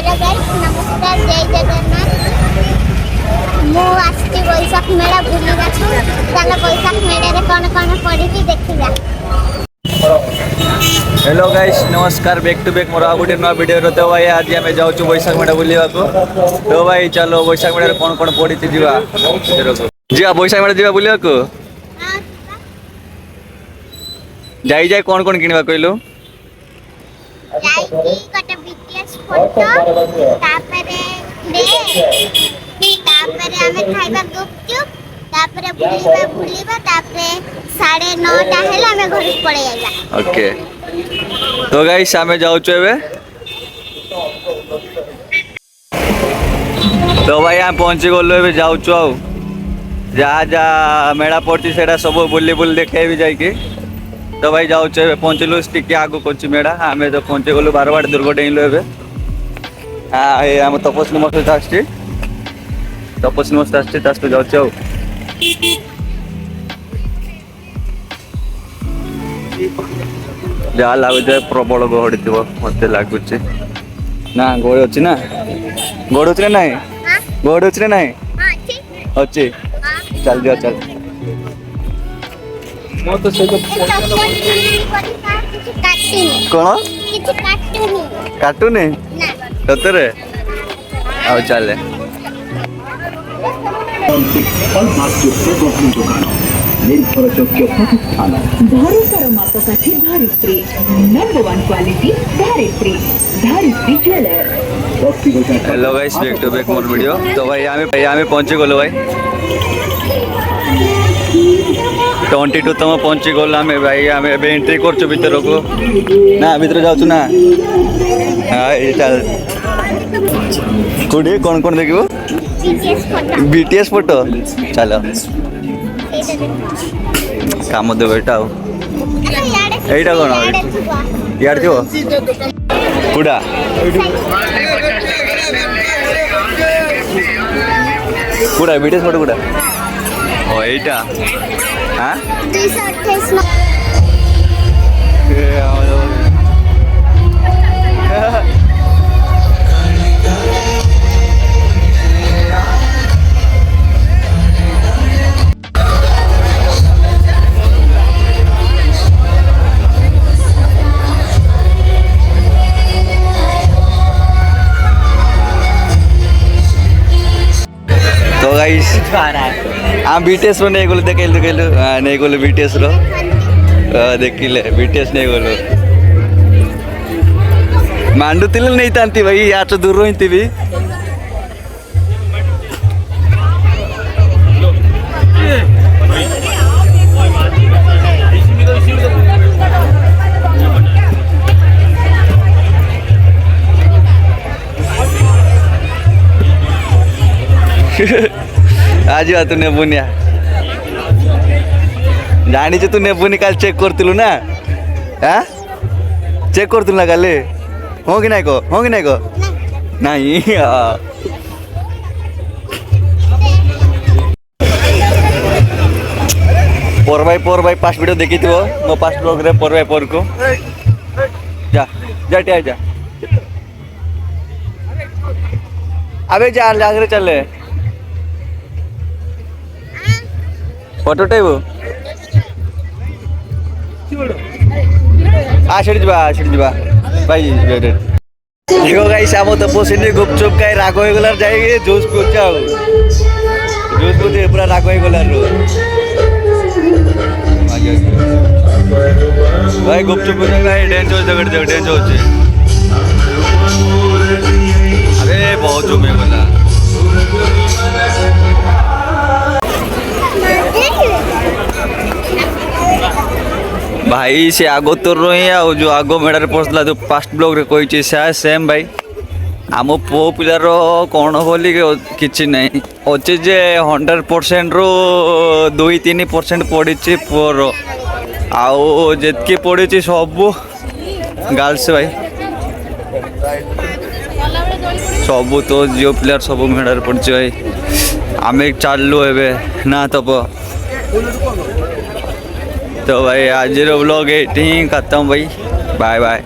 Hello guys नमस्कार जय जगन्नाथ मु आस्ती बैशाख मेला बुलिबा छु ताला बैशाख मेला रे कोन कोन पडिति देखिबा। हेलो गाइस नमस्कार बैक टू बैक मोर आ गोटे नया वीडियो तो भाई आज आम जाऊँ बैशाख मेला बुलवा को। तो भाई चलो बैशाख मेला कौन कौन पड़ी जा बैशाख मेला जा बुलवा को जाई जाए कौन कौन किनवा कहलु गोटे बीटीएस फोटो तापरे आमे खाइबा गुपचुप तापरे बुलिबा तापरे 9:30 हेला आमे घर पड़े जाइबा। ओके तो गाइस आमे जाऊ एबे तो भाई हम पहुंची गलो एबे जाऊ आउ जहाँ जहाँ मेला पड़ती से सब बुली बुली देखे भी जाइए। तो भाई जाऊ पहुँचलु टी आगु कर मेला आम तो पहुँची गलु बारवाड़ दुर्ग डेइलु एबे। हाँ ये आम तपस्वी मस्त आसछि तपस्वी मस्त आसछि तास्तो जाऊ जहाँ लगुचे प्रबल गहड़ी थी मत लगुच ना गहड़ी अच्छी ना गहड़ी अच्छी ना गहड़ी अच्छी ना अच्छी चल जा चल कौन काटूनी सतरे आओ चले भरोसार मापकाठी Dharitri number 1 quality Dharitri jeweller. Hello guys back to back more video. तो भाई आमे पहुंची गलो भाई 22 तम पहुंची गलो आमे भाई आमे एबे एंट्री करछु भीतर को ना भीतर जाउछु ना। हां ये चल कोडी कौन कौन देखिबो बीटीएस फोटो चलो काम दे बेटा एटा कौन यार थो कुड़ा कुड़ा बीटीएस फोटो कुड़ा ओ एटा हां 228 तो गाइस हम बीटीएस रो नहीं गलो देखैलु नहीं गलो बीटीएस रो देखिले बीटीएस नहीं गलो मांडू तिल नहीं तांती भाई यार तो दूर रोइती भी आज तू नेबुनिया जानी तू नेबुनी काल चेक करतलु ना हाँ चेक करतलु ना काले हो कि नहीं को नहीं पर बाई पास्ट वीडियो देखी थो मो पास्ट ब्लॉग रे पर को जा जा टिया जा अबे जा आगे चले फोटो टाइब आड़ भाई देखो गाइस आम तो पोसिनी गुपचुप कहीं राग हो गलार जाए जूस पीछा जूस पीछे पूरा राग हो गलार भाई गुपचुप भाई डेंस हो अरे बहुत जमे गला भाई से आगो तो रही आ जो आगो मेड़ा पड़ता जो पास्ट ब्लॉग रे कही सेम भाई आम पु पिलार कौन बोली कि नहीं अच्छे जे 100% रो 2-3% पड़ी पुअर आउ जितकी पड़ी सब गर्ल्स भाई सब तो झील पिलार सब मेड़ा पड़ी भाई आम चलू ए ना तब तो भाई आज व्लॉग ये खत्म भाई बाय बाय।